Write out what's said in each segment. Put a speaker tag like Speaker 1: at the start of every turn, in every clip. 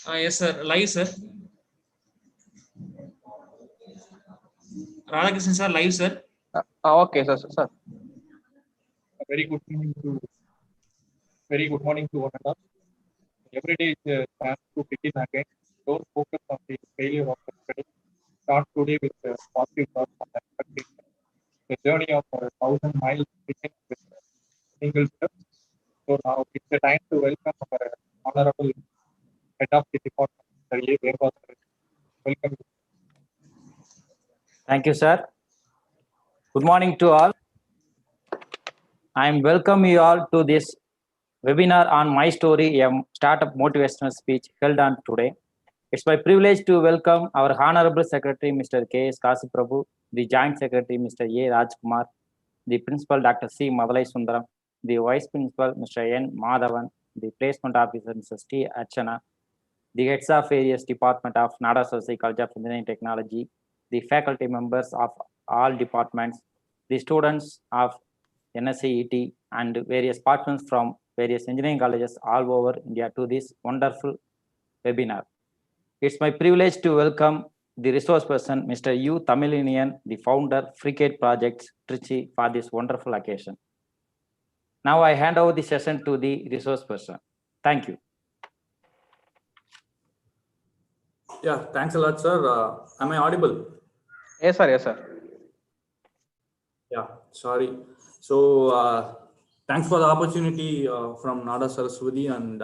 Speaker 1: Yes, sir. Live, sir. Radhakrishnan, sir. Live, sir.
Speaker 2: Okay, sir.
Speaker 3: Very good morning to one another. Every day is a chance to begin again. Don't focus on the failure of yesterday. Start today with positive thoughts and expectations. The journey of 1,000 miles begins with a single step. So now it's the time to welcome our honorable head of the department, Mr. A. Devasar. Welcome.
Speaker 4: Thank you, sir. Good morning to all. I am welcome you all to this webinar on My Story, a startup motivational speech held on today. It's my privilege to welcome our Honorable Secretary, Mr. K.S. Kasiprabhu, the Joint Secretary, Mr. A. Rajkumar, the Principal, Dr. C. Madalai Sundaram, the Vice Principal, Mr. N. Madhavan, the Placement Officer, Mrs. T. Archana, the heads of various department of Nadar Saraswathi College of Engineering Technology, the faculty members of all departments, the students of NSCET, and various partners from various engineering colleges all over India to this wonderful webinar. It's my privilege to welcome the resource person, Mr. U. Tamizhinian, the founder, Frigate Projects, Trichy, for this wonderful occasion. Now I hand over the session to the resource person. Thank you.
Speaker 5: Yeah, thanks a lot, sir. Am I audible?
Speaker 2: Yes, sir.
Speaker 5: Yeah, sorry. So, thanks for the opportunity from Nadar Saraswathi and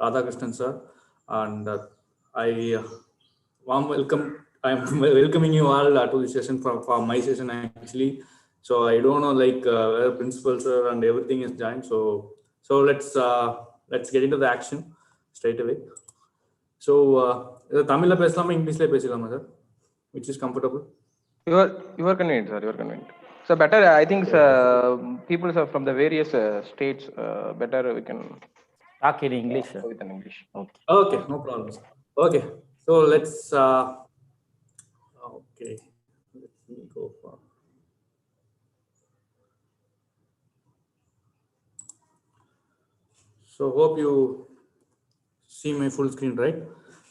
Speaker 5: Radhakrishnan, sir. And I warm welcome. I'm welcoming you all to the session for my session actually. So I don't know where principal sir and everything is joined. So let's get into the action straight away. So Tamil la pesalama English la pesalama sir, which is comfortable.
Speaker 2: You are convenient, sir. You are convenient. So better, I think, people from the various states. Better we can
Speaker 4: talk in English.
Speaker 2: With an English.
Speaker 5: Okay, no problem, sir. Okay, so let's. Okay, let me go for. So hope you see my full screen, right?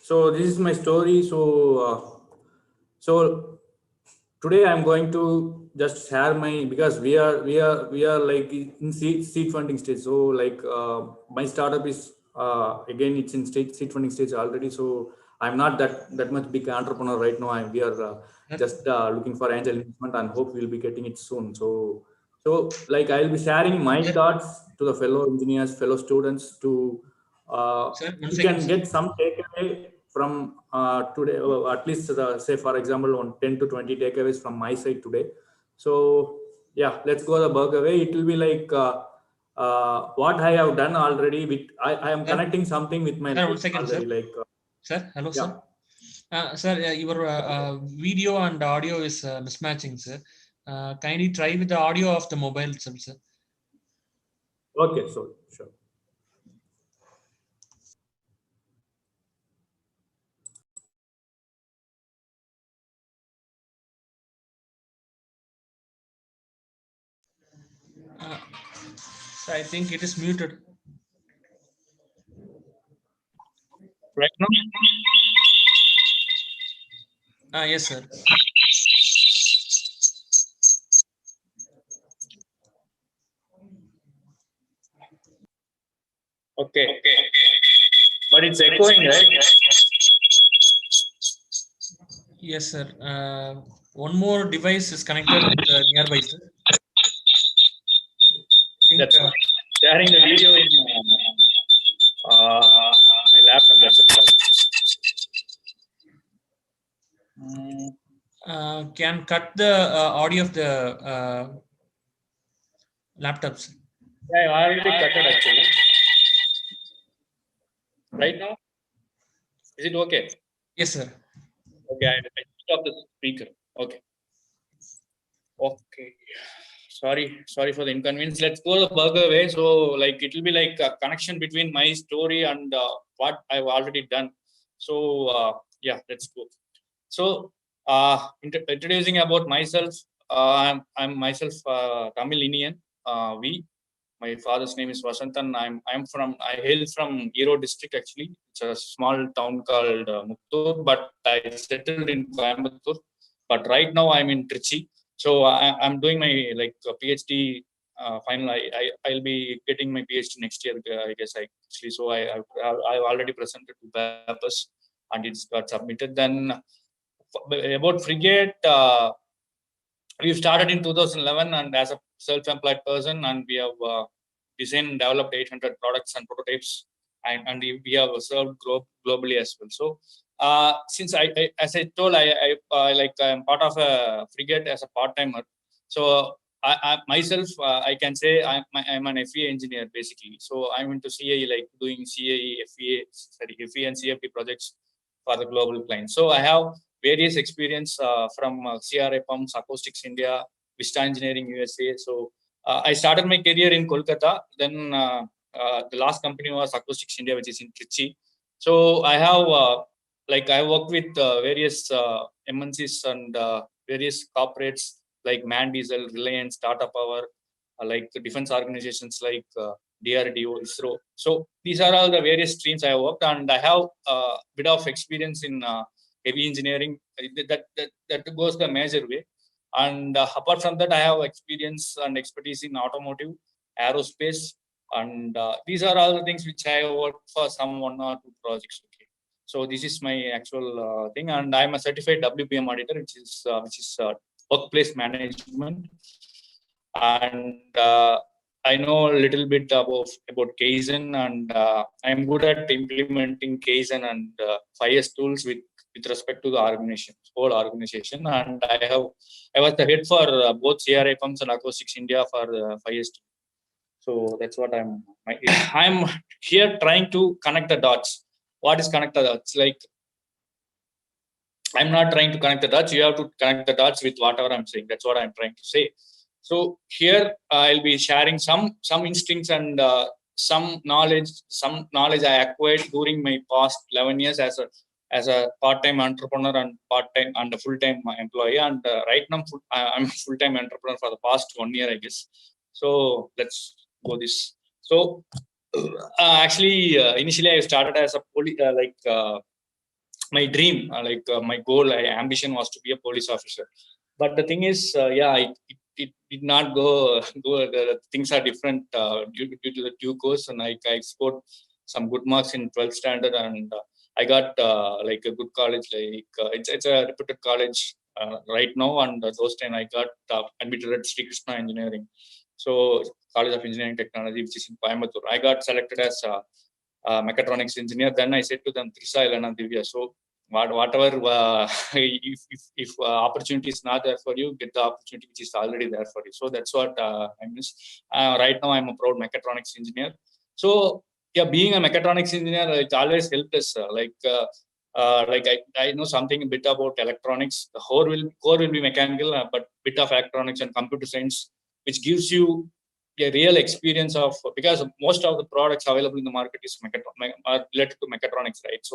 Speaker 5: So this is my story. So today I'm going to just share my, because we are like in seed funding stage. So my startup is again it's in seed funding stage already. So I'm not that much big entrepreneur right now. We are just looking for angel investment and hope we'll be getting it soon. So like I'll be sharing my thoughts to the fellow engineers, fellow students to you can get some takeaway from today, at least say for example on 10 to 20 takeaways from my side today. So yeah, let's go the bug away. It will be like what I have done already. I am connecting something with my
Speaker 1: sir, 1 second,
Speaker 5: already,
Speaker 1: sir. Sir, hello,
Speaker 5: yeah.
Speaker 1: Sir. Sir, your video and audio is mismatching, sir. Kindly try with the audio of the mobile, sir.
Speaker 5: Okay, so sure.
Speaker 1: So I think it is muted.
Speaker 3: Right now?
Speaker 1: Yes, sir.
Speaker 3: Okay. But it's echoing, right?
Speaker 1: Yes, sir. One more device is connected nearby, sir.
Speaker 3: That's sharing the video in my laptop. That's a problem.
Speaker 1: Can cut the audio of the laptops.
Speaker 3: Yeah, I already cut it actually. Right now? Is it okay?
Speaker 1: Yes, sir.
Speaker 3: Okay, I stop the speaker. Okay. Sorry for the inconvenience. Let's go the bug away. So like it will be like a connection between my story and what I've already done. So yeah, let's go. So introducing about myself. I'm myself Tamizhinian.
Speaker 5: My father's name is Vasantan. I hail from Erode district actually. It's a small town called Muttur, but I settled in Coimbatore. But right now I'm in Trichy. So I'm doing my PhD final. I'll be getting my PhD next year. I guess actually. So I've already presented to papers and it's got submitted. Then about Frigate. We started in 2011 and as a self-employed person, and we have designed and developed 800 products and prototypes, and we have served globally as well. So since as I told, I'm part of a Frigate as a part-timer. So I myself, I can say I'm an FEA engineer basically. So I'm into CAE, like doing CAE, FEA and CFD projects for the global clients. So I have various experience from CRA Pumps, Acoustics India, Vista Engineering USA. So I started my career in Kolkata. Then the last company was Acoustics India, which is in Trichy. So I have I worked with various MNCs and various corporates like Man Diesel, Reliance, Tata Power, like defense organizations like DRDO, ISRO. So these are all the various streams I have worked, and I have a bit of experience in heavy engineering. That goes the major way. And apart from that, I have experience and expertise in automotive, aerospace, and these are all the things which I worked for some 1 or 2 projects. Okay, so this is my actual thing, and I am a certified WPM auditor, which is workplace management, and I know a little bit about Kaizen, and I'm good at implementing Kaizen and 5S tools with respect to the whole organization. And I was the head for both CRI Pumps and Acoustics India for 5S. So that's what I'm here trying to connect the dots. What is connect the dots? Like, I'm not trying to connect the dots. You have to connect the dots with whatever I'm saying. That's what I'm trying to say. So here I'll be sharing some instincts and some knowledge I acquired during my past 11 years as a part-time entrepreneur and part-time and a full-time employee. And right now I'm a full-time entrepreneur for the past 1 year, I guess. So let's go this. So actually, initially I started as a my dream, my goal, ambition was to be a police officer. But the thing is, it did not go. The things are different due to the due course, and I scored some good marks in 12th standard, and I got a good college. It's a reputed college right now, and those time I got admitted at Sri Krishna Engineering, so College of Engineering Technology, which is in Coimbatore. I got selected as a mechatronics engineer. Then I said to them, Trisha, Elena, Divya, so whatever if opportunity is not there for you, get the opportunity which is already there for you. So that's what I miss. Right now I'm a proud mechatronics engineer. So yeah, being a mechatronics engineer, it always helped us. I know something a bit about electronics. The core will be mechanical, but bit of electronics and computer science, which gives you a real experience of, because most of the products available in the market is are related to mechatronics, right?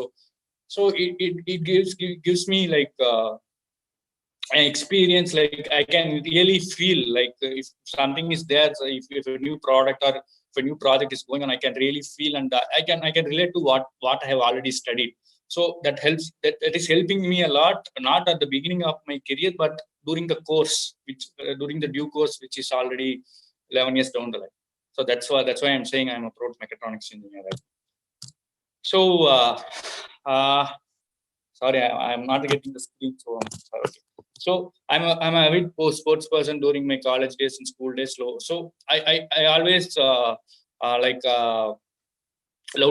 Speaker 5: So it gives me like an experience, like I can really feel like if something is there, so if a new product or if a new project is going on, I can really feel, and I can relate to what I have already studied. So that helps. That is helping me a lot, not at the beginning of my career, but during the course, which during the due course, which is already 11 years down the line. So that's why I'm saying I'm a proud mechatronics engineer. Right? So sorry, I'm not getting the screen. So I'm sorry. Okay. So I'm a avid sports person during my college days and school days. So I always love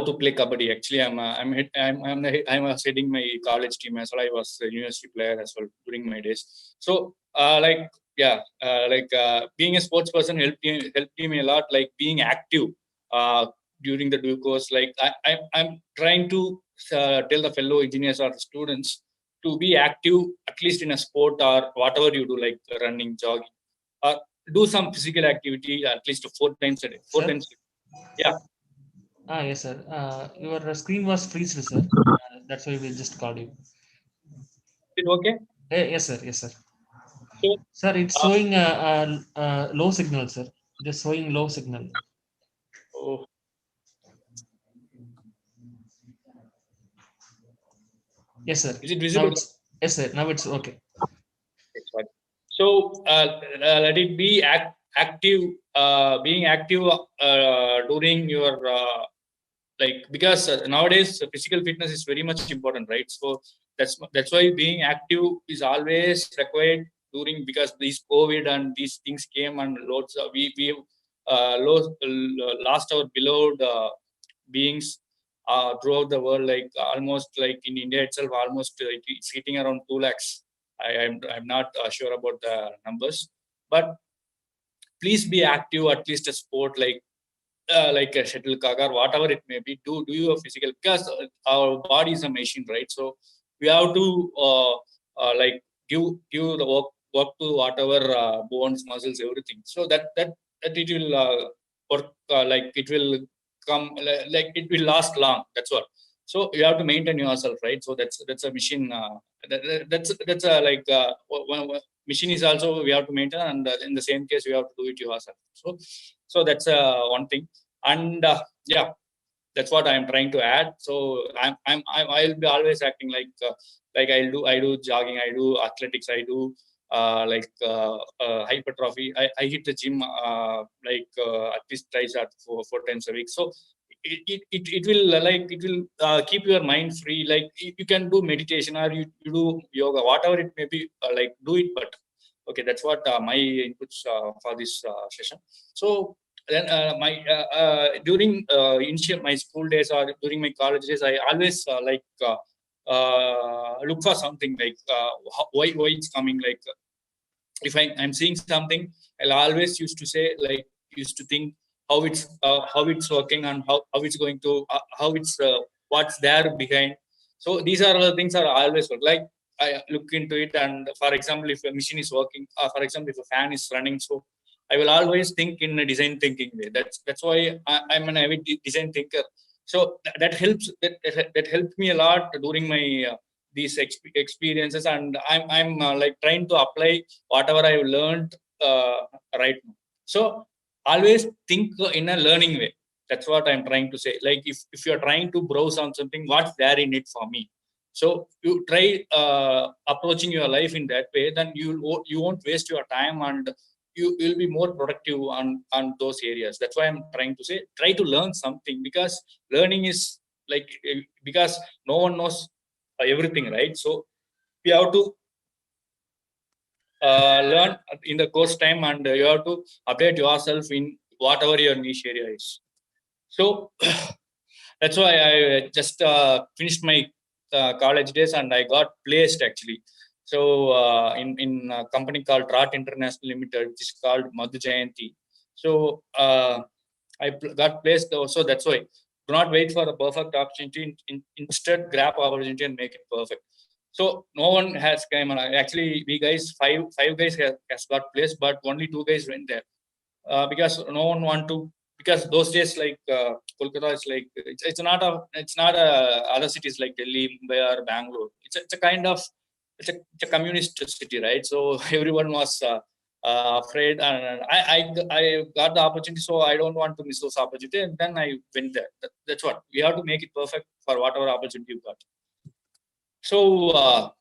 Speaker 5: to play kabaddi. Actually, I was heading my college team as well. I was a university player as well during my days. So being a sports person helped me a lot. Like being active during the due course. Like I'm trying to tell the fellow engineers or students to be active, at least in a sport or whatever you do, like running, jogging, or do some physical activity at least 4 times a day. 4 times a day. Yeah.
Speaker 1: Yes, sir. Your screen was freezed, sir. That's why we just called you.
Speaker 5: Is it okay?
Speaker 1: Yes, sir. Yes, sir.
Speaker 5: So,
Speaker 1: Sir, it's showing low signal, sir. Just showing low signal.
Speaker 3: Oh,
Speaker 1: Yes, sir.
Speaker 3: is it
Speaker 1: Now
Speaker 3: visible?
Speaker 1: yes, sir. Now it's okay.
Speaker 3: So let it be active, being active during your like, because nowadays physical fitness is very much important, right? So that's why being active is always required during, because these COVID and these things came, and lots of we lost our beloved beings throughout the world, like almost like in India itself, almost it's hitting around 2 lakhs. I'm not sure about the numbers, but please be active, at least a sport like a shuttlecock or whatever it may be. Do your physical, because our body is a machine, right? So we have to like give the work to whatever bones, muscles, everything. So that it will work, like it will come, like it will last long. That's what. So you have to maintain yourself, right? So that's a machine. That's a like machine is also we have to maintain, and in the same case we have to do it yourself. So that's one thing. And yeah, that's what I'm trying to add. So I'll be always acting like I do jogging, I do athletics, I do hypertrophy. I hit the gym at least twice or four times a week. So it will it will keep your mind free. Like you can do meditation, or you do yoga, whatever it may be. Like do it, but okay, that's what my inputs for this session. So then during initial my school days or during my college days, I always look for something like why it's coming. Like if I'm seeing something, I'll always used to say, like used to think how it's working, and how it's going to how it's what's there behind. So these are the things are always work. Like I look into it, and for example, if a machine is working, for example, if a fan is running, so I will always think in a design thinking way. That's why I'm an avid design thinker. So that helps. That helped me a lot during my these experiences, and I'm like trying to apply whatever I've learned right now. So always think in a learning way. That's what I'm trying to say. Like if you're trying to browse on something, what's there in it for me? So you try approaching your life in that way, then you won't waste your time, and you will be more productive on those areas. That's why I'm trying to say, try to learn something, because learning is like, because no one knows everything, right? So you have to learn in the course time, and you have to update yourself in whatever your niche area is. So that's why I just finished my college days, and I got placed actually. So in a company called Trot International Limited, which is called Madhu Jayanti. So I got placed. So that's why, do not wait for the perfect opportunity. Instead, grab opportunity and make it perfect. So no one has come. Actually, we guys five guys has got placed, but only 2 guys went there because no one want to. Because those days, like Kolkata is like it's not other cities like Delhi, Mumbai, or Bangalore. It's a kind of it's a communist city, right? So everyone was afraid, and I got the opportunity, so I don't want to miss those opportunity, and then I went there. That's what we have to make it perfect for whatever opportunity you got. So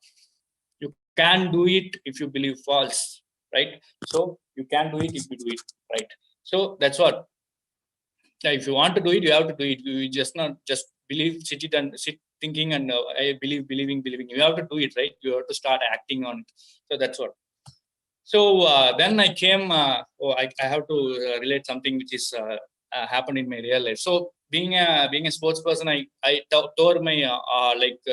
Speaker 3: you can do it if you believe false, right? So you can do it if you do it right. So that's what. If you want to do it, you have to do it. You just not just sit thinking, and I believing. You have to do it, right? You have to start acting on it. So that's what. So then I came. I have to relate something which is happened in my real life. So being a sports person, I tore my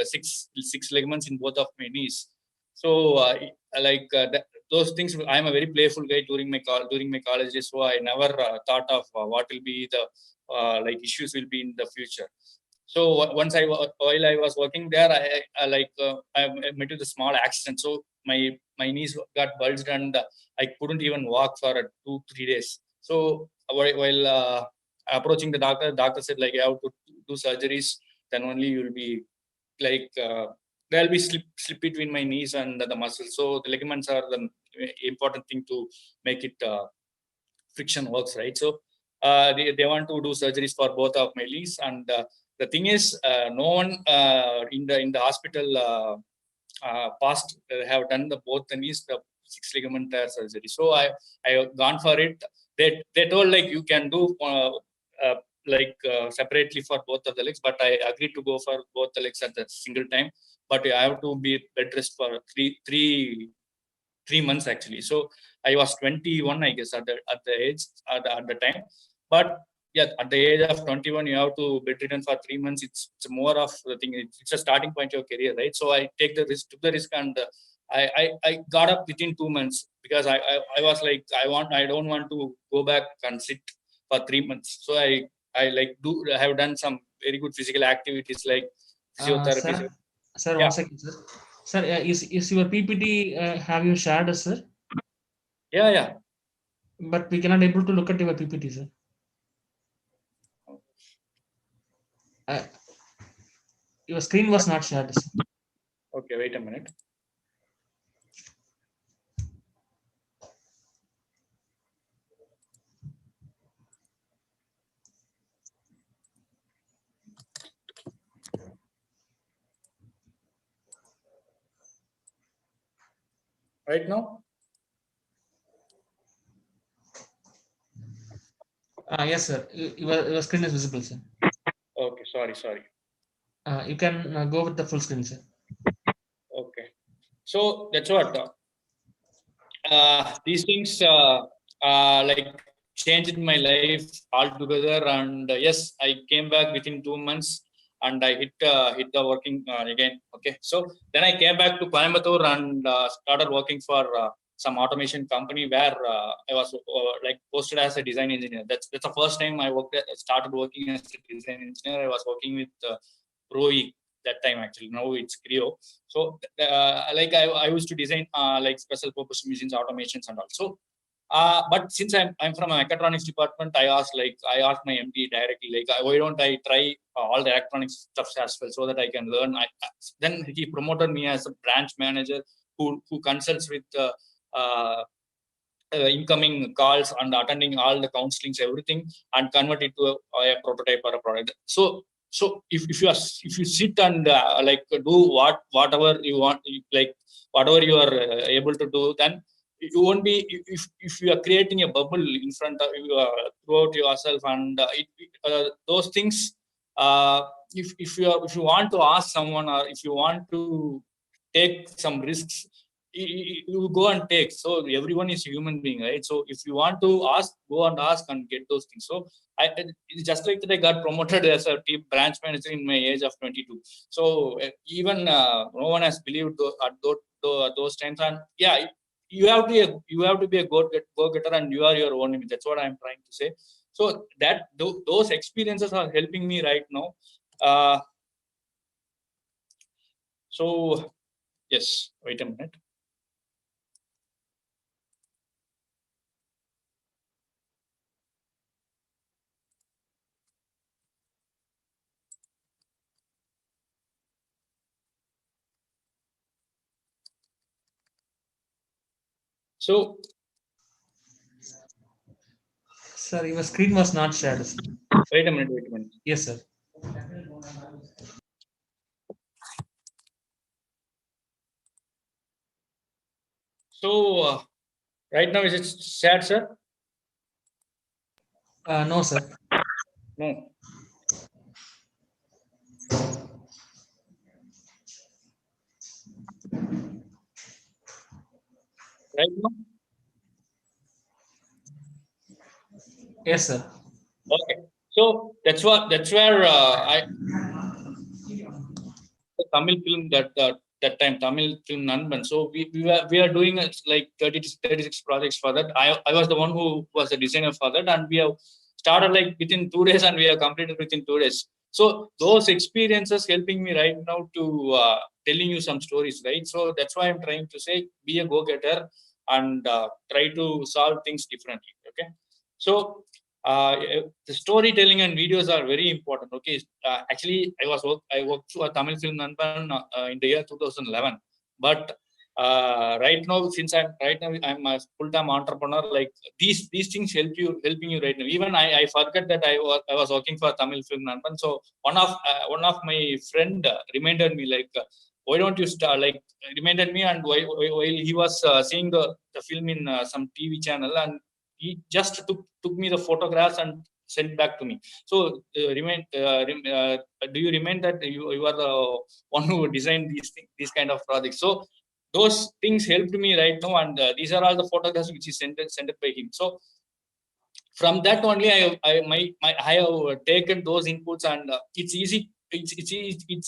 Speaker 3: six ligaments in both of my knees. So those things. I'm a very playful guy during my college days. So I never thought of what will be the issues will be in the future. So once while I was working there, I met with a small accident. So my knees got bulged, and I couldn't even walk for 2-3 days. So while approaching the doctor said, like, you have to do surgeries, then only you will be like there'll be slip between my knees and the muscles. So the ligaments are the important thing to make it friction works, right? So
Speaker 5: they want to do surgeries for both of my legs, and the thing is, no one in the hospital past have done both the knees, the 6 ligament tear surgery. So I have gone for it. They told like you can do separately for both of the legs, but I agreed to go for both the legs at the single time. But I have to be bed rest for three months actually. So I was 21, I guess, at the age at the time. But yeah, at the age of 21, you have to bedridden for 3 months. It's more of the thing. It's a starting point of your career, right? So I took the risk, and I got up within 2 months, because I was like, I don't want to go back and sit for 3 months. So I have done some very good physical activities like physiotherapy.
Speaker 1: Sir,
Speaker 5: Yeah.
Speaker 1: 1 second, sir. Sir, is your PPT, have you shared us, sir?
Speaker 5: Yeah.
Speaker 1: But we cannot able to look at your PPT, sir. Your screen was not shared, sir.
Speaker 5: Okay, wait a minute. Right now?
Speaker 1: Yes, sir. Your screen is visible, sir.
Speaker 5: Okay, sorry.
Speaker 1: You can go with the full screen, sir.
Speaker 5: Okay. So that's what these things like changed my life altogether. And yes, I came back within 2 months, and I hit the working again. Okay. So then I came back to Coimbatore and started working for some automation company where I was like posted as a design engineer. That's the first time I started working as a design engineer. I was working with Roe that time actually. Now it's Creo. So like I used to design like special purpose machines, automations, and also. But since I'm from a mechatronics department, I asked my MD directly, like, why don't I try all the electronics stuff as well, so that I can learn. Then he promoted me as a branch manager who consults with incoming calls and attending all the counselings, everything, and convert it to a prototype or a product. So if you sit and like do whatever you want, like whatever you are able to do, then you won't be, if you are creating a bubble in front of you throughout yourself, and those things, if you want to ask someone, or if you want to take some risks, you go and take. So everyone is a human being, right? So if you want to ask, go and ask and get those things. So it's just like that I got promoted as a team branch manager in my age of 22. So even no one has believed at those times. And yeah, you have to be a go-getter, and you are your own limit. That's what I'm trying to say. So that those experiences are helping me right now. So yes, wait a minute. So,
Speaker 1: Sir, your screen was not shared, sir.
Speaker 5: wait a minute.
Speaker 1: Yes, sir.
Speaker 5: So, right now, is it shared, sir?
Speaker 1: No, sir.
Speaker 5: No. Right now?
Speaker 1: Yes, sir.
Speaker 5: Okay. So that's where Tamil film that time, Tamil film Nanban. So we are doing like 36 projects for that. I was the one who was the designer for that, and we have started like within 2 days, and we have completed within 2 days. So those experiences helping me right now to telling you some stories, right? So that's why I'm trying to say, be a go-getter and try to solve things differently. Okay. So the storytelling and videos are very important. Okay. Actually, I worked for Tamil film Nanban in the year 2011, but right now, since I'm a full-time entrepreneur, like these things helping you right now. Even I forget that I was working for Tamil Film Nanban. So one of my friend reminded me, like, why don't you start, like, reminded me, and while he was seeing the film in some TV channel, and he just took me the photographs and sent back to me. So do you remind that you are the one who designed these kind of projects? So those things helped me right now, and these are all the photographs which is sent by him. So from that only I have taken those inputs, and it's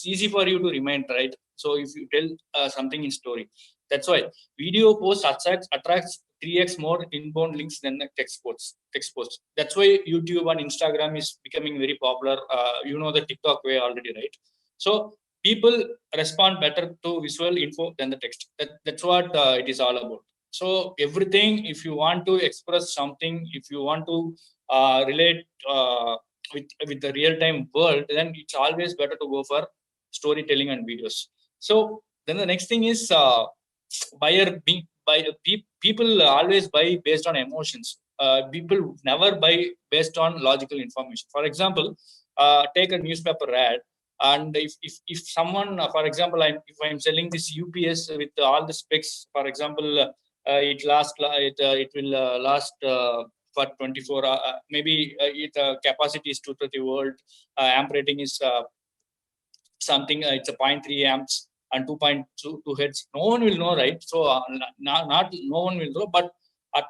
Speaker 5: easy for you to remind, right? So if you tell something in story, that's why video posts attracts 3x more inbound links than the text posts. That's why YouTube and Instagram is becoming very popular. The TikTok way already, right? So people respond better to visual info than the text. That's what it is all about. So everything, if you want to express something, if you want to relate with the real-time world, then it's always better to go for storytelling and videos. So then the next thing is people always buy based on emotions. People never buy based on logical information. For example, take a newspaper ad, and if someone, for example, if I'm selling this UPS with all the specs, for example, it will last for 24 maybe it capacity is 230 volt, amp rating is something, it's a 0.3 amps and 2.2 hertz. No one will know, right? So not no one will know, but at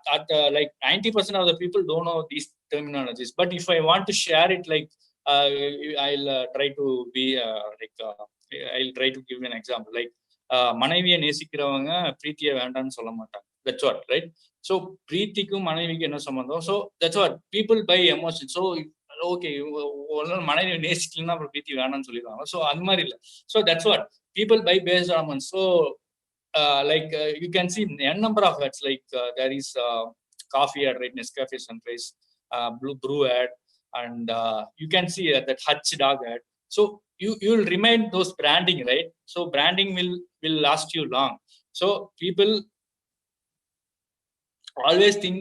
Speaker 5: like 90% of the people don't know these terminologies. But if I want to share it, like I'll try to be I'll try to give an example, like மனைவியை நேசிக்கிறவங்க பிரீத்தியை வேண்டாம்னு சொல்ல மாட்டாங்க. That's what, right? So பிரீத்திக்கும் மனைவிக்கு என்ன சம்பந்தம்? So that's what people buy emotion. So okay, மனைவி நேசிக்கலாம், அப்புறம் பிரீத்தி வேணாம்னு சொல்லிடுவாங்க. ஸோ அது மாதிரி இல்லை. So that's what people buy based on. So like you can see n number of ads, like there is coffee ad, right? Nescafe Sunrise, brew ad, and you can see that Hutch dog ad. So you will remind those branding, right? So branding will last you long. So people always think,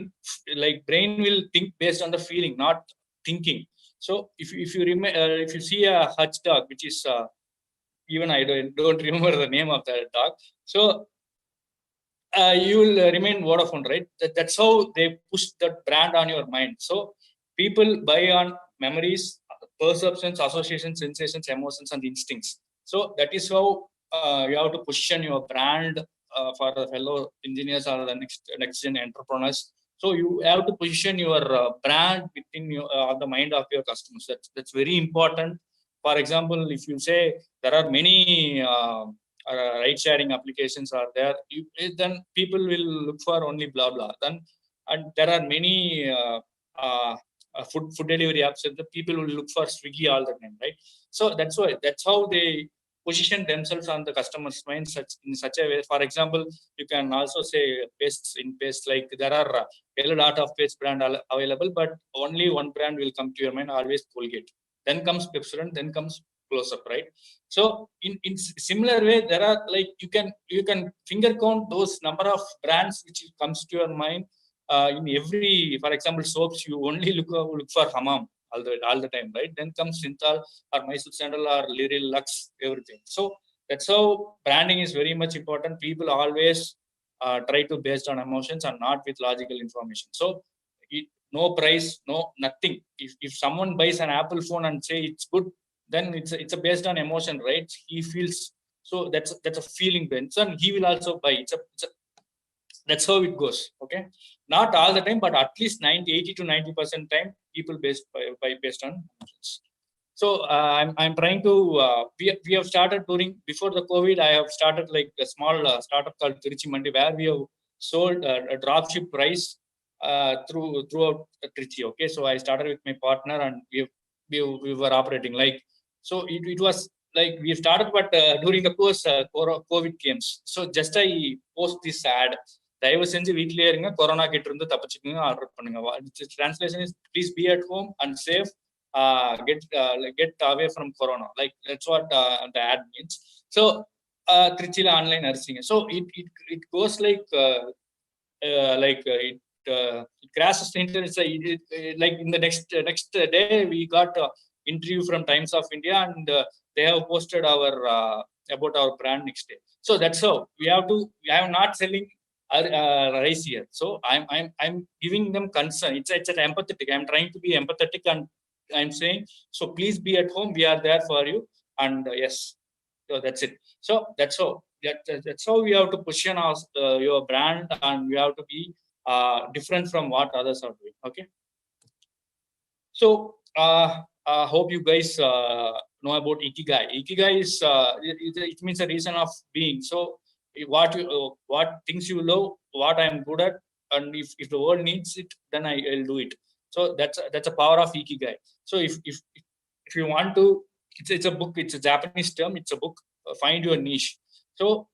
Speaker 5: like brain will think based on the feeling, not thinking. So if you see a Hutch dog, which is even I don't remember the name of that dog, so you will remain Vodafone, right? That's how they push that brand on your mind. So people buy on memories, perceptions, associations, sensations, emotions, and instincts. So that is how you have to position your brand for the fellow engineers or the next gen entrepreneurs. So you have to position your brand within the mind of your customers. That's very important. For example, if you say there are many ride sharing applications are there, then people will look for only blah blah. And there are many food delivery apps, and the people will look for Swiggy all the time, right? So that's how they position themselves on the customer's mind in such a way. For example, you can also say paste, like there are a lot of paste brand available, but only one brand will come to your mind, always Colgate. Then comes Pepsodent, then comes Close-Up, right? So in similar way, there are, like, you can finger count those number of brands which comes to your mind in every. For example, soaps, you only look for Hammam all the time, right? Then comes Synthol or Mysore Sandal or Liril, Lux, everything. So that's how branding is very much important. People always try to based on emotions and not with logical information. So no price, no nothing. If someone buys an Apple phone and say it's good, then it's a based on emotion, right? He feels, so that's a feeling then. So he will also buy. That's how it goes. Okay, not all the time, but at least 80 to 90% time, people based on emotions. So I'm trying to we have started before the COVID. I have started like a small startup called Trichy Mandi, where we have sold a dropship price throughout Trichy. Okay, so I started with my partner, and we were operating like, so it was like we started, but during the course COVID came. So just I post this ad, தயவு செஞ்சு வீட்டிலேயே இருங்க, corona கிட்ட இருந்து தப்பிச்சுக்குங்க, order பண்ணுங்க. Translation is please be at home and safe, get away from corona, like that's what the ad means. So Trichy online nursing. So it goes like it crashes the internet. So like in the next day we got interview from Times of India, and they have posted our about our brand next day. So that's how we have to. I am not selling rice here. So I'm giving them concern. It's an empathetic. I'm trying to be empathetic, and I'm saying, so please be at home. We are there for you. And yes, so that's it. So that's how. That's how we have to position your brand, and we have to be different from what others are doing. Okay. So hope you guys know about ikigai. Ikigai is it means a reason of being. So what things you love, what I'm good at, and if the world needs it, then I'll do it. So that's a power of ikigai. So if you want to, it's a book. It's a Japanese term. It's a book. Find your niche. So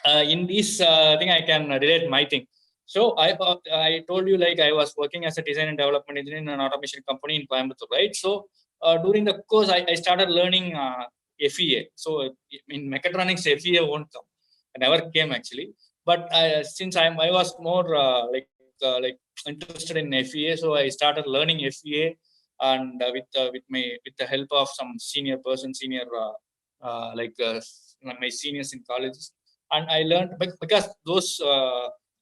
Speaker 5: in this thing, I can relate my thing. So I told you, like, I was working as a design and development engineer in an automation company in Coimbatore, right? So during the course, I started learning FEA. So in mechatronics, FEA won't come. I never came actually. But since I was more like interested in FEA, so I started learning FEA, and with the help of some senior my seniors in colleges, and I learned because those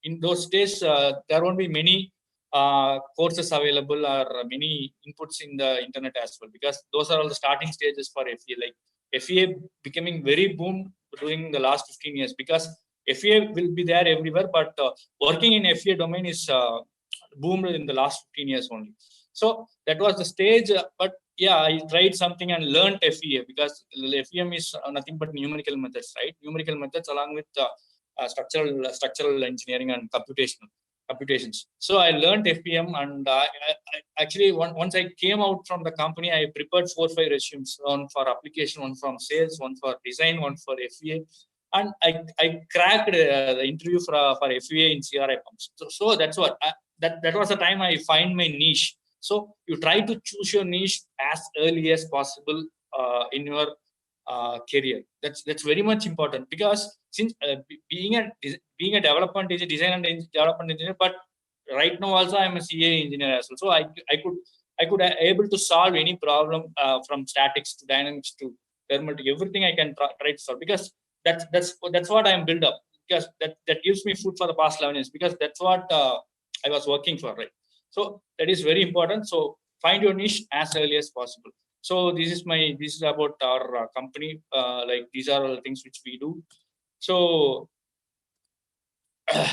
Speaker 5: in those days there won't be many courses available or many inputs in the internet as well, because those are all the starting stages for FEA. Like FEA becoming very boom during the last 15 years, because FEA will be there everywhere, but working in FEA domain is boomed in the last 15 years only. So that was the stage, but yeah, I tried something and learned FEA, because FEM is nothing but numerical methods, right? Numerical methods along with structural engineering and computations. So I learned FEM, and I actually once I came out from the company, I prepared 4 or 5 resumes, one for application, one from sales, one for design, one for FEA, and I cracked the interview for FEA in CRI pumps. So that's what that was the time I find my niche. So you try to choose your niche as early as possible in your career. That's very much important, because since being a development engineer, design and development engineer, but right now also I'm a CA engineer as well. So I could able to solve any problem from statics to dynamics to thermal to everything. I can try to solve, because that's what I'm built up, because that gives me food for the past 11 years, because that's what I was working for, right? So that is very important. So find your niche as early as possible. So this is about our company. Like, these are all the things which we do. So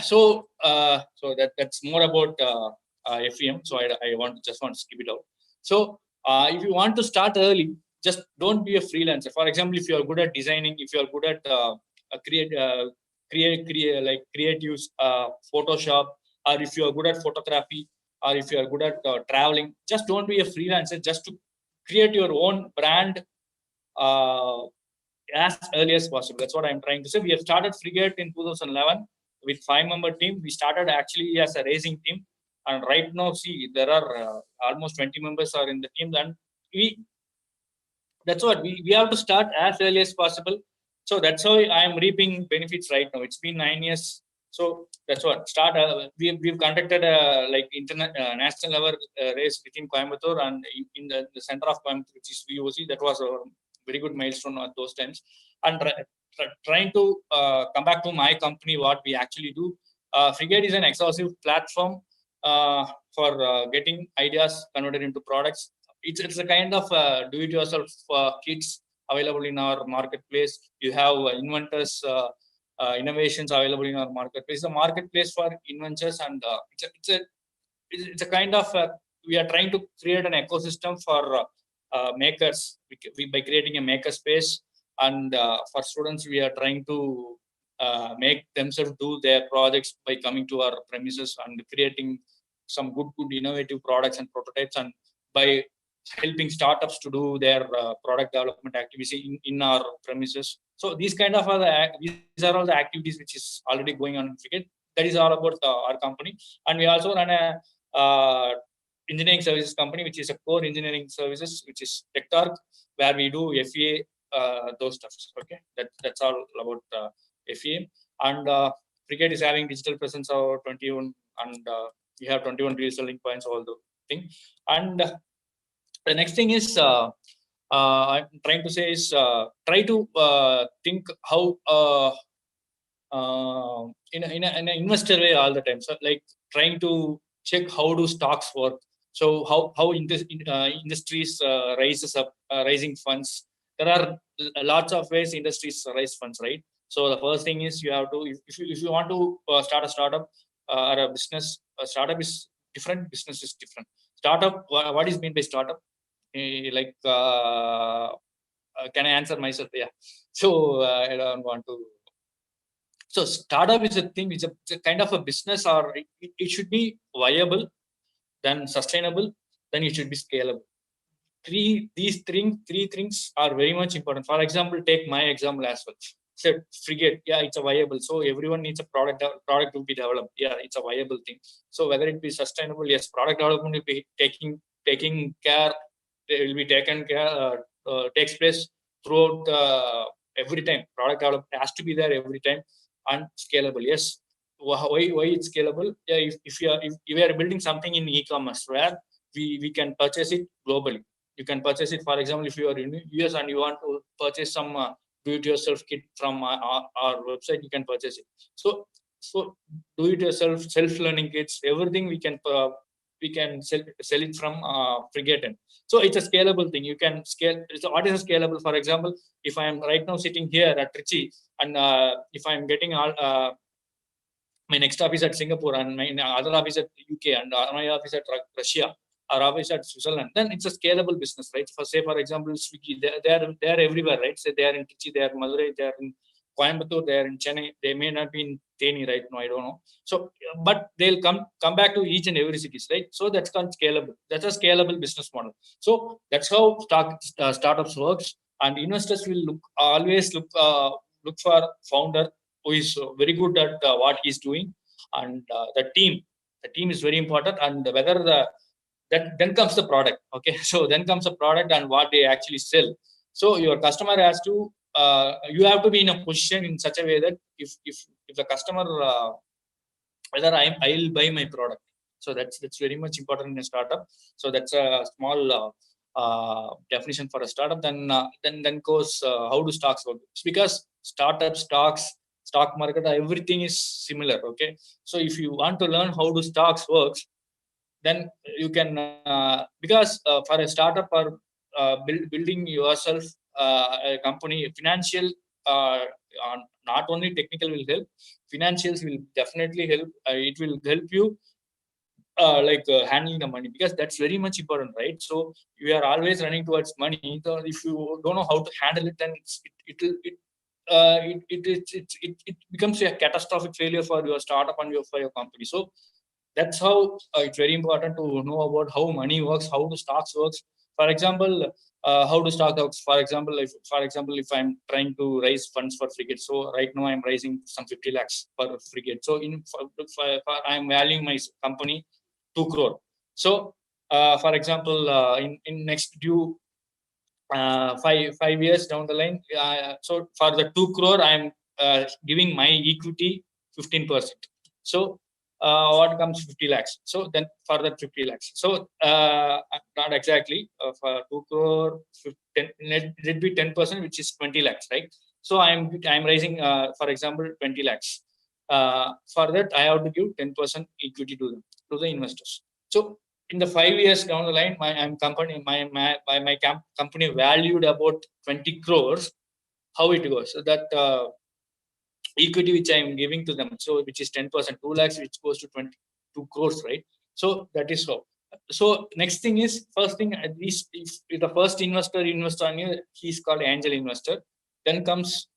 Speaker 5: so that's more about FEM. So I want to skip it out. So if you want to start early, just don't be a freelancer. For example, if you are good at designing, if you are good at creative Photoshop, or if you are good at photography, or if you are good at traveling, just don't be a freelancer. Just to create your own brand as early as possible. That's what I'm trying to say. We have started Frigate in 2011 with 5-member team. We started actually as a racing team, and right now, see, there are almost 20 members are in the team, and that's what we have to start as early as possible. So that's how I am reaping benefits right now. It's been 9 years. So that's what start. We've conducted national level race within Coimbatore, and in the center of Coimbatore, which is VOC. That was a very good milestone at those times. And trying to come back to my company, what we actually do. Frigate is an exhaustive platform for getting ideas converted into products. It's a kind of do-it-yourself kits available in our marketplace. You have inventors. Innovations available in our marketplace. It's a marketplace for inventors, and it's a kind of we are trying to create an ecosystem for makers by creating a maker space, and for students we are trying to make themselves do their projects by coming to our premises and creating some good innovative products and prototypes, and by helping startups to do their product development activities in our premises. So these kind of these are all the activities which is already going on in Frigate. That is all about our company. And we also run a engineering services company, which is a core engineering services, which is TechTark, where we do FEA those stuffs. Okay, that's all about FEM. And Frigate is having digital presence of 21, and we have 21 real selling points, all the thing. And the next thing is I'm trying to say is try to think how in an investor way all the time. So like trying to check how do stocks work. So how industries raises up raising funds. There are lots of ways industries raise funds, right? So the first thing is you have to, if you want to start a startup or a business, a startup is different, business is different. Startup, what is meant by startup? Like can I answer myself? Yeah. So I don't want to. So startup is a thing, it's a kind of a business, or it should be viable, then sustainable, then it should be scalable. These three things are very much important. For example, take my example as well. So Frigate, yeah, it's a viable. So everyone needs a product to be developed. Yeah, it's a viable thing. So whether it be sustainable, yes, product development will be taking care. It will be taken care. Takes place throughout every time. Product development has to be there every time, and scalable. Yes. Why it's scalable? Yeah, if you are building something in e-commerce where we can purchase it globally. You can purchase it, for example, if you are in US and you want to purchase some do-it-yourself kit from our website, you can purchase it. So do-it-yourself, self-learning kits, everything we can sell it from Frigate. So it's a scalable thing. You can scale. So what is a scalable? For example, if I am right now sitting here at Trichy, and if I am getting all my next office at Singapore, and my other office at UK, and my office at Russia, or office at Switzerland, then it's a scalable business, right? For example, Swiggy, they're everywhere, right? So they are in Trichy, they are in Madurai, they are in Coimbatore, they are in Chennai. They may not be in Theni right now, I don't know. So, but they'll come back to each and every cities, right? So that's called scalable. That's a scalable business model. So that's how startups works, and investors will always look for founder who is very good at what he's doing, and the team is very important, and whether then comes the product. Okay, so then comes the product and what they actually sell. So your customer has to you have to be in a position in such a way that if the customer whether I'll buy my product. So that's very much important in a startup. So that's a small definition for a startup. Then goes how do stocks work? It's because startups, stocks, stock market, everything is similar. Okay, so if you want to learn how do stocks works, then you can because for a startup or building yourself a company, financial not only technical will help, financials will definitely help. It will help you handling the money, because that's very much important, right? So you are always running towards money. So if you don't know how to handle it, then it becomes a catastrophic failure for your startup and for your company. So that's how it's very important to know about how money works, how the stocks works. For example, how do stock works? For example, if I'm trying to raise funds for Frigate, so right now I'm raising some 50 lakhs for Frigate. So I'm valuing my company 2 crore. So for example, in next due 5 years down the line, so for the 2 crore, I'm giving my equity 15%. So what comes 50 lakhs? So then for that 50 lakhs. So not exactly for 2 crore, let it be 10%, which is 20 lakhs, right? So I'm raising, for example, 20 lakhs. For that, I have to give 10% equity to the investors. So in the 5 years down the line, my company valued about 20 crores. How it goes? So that equity which I am giving to them, so which is 10%, 2 lakhs, which goes to 22 crores, right? So that is how. So next thing is, first thing, at least if the first investor invests on you, he's called angel investor. Then comes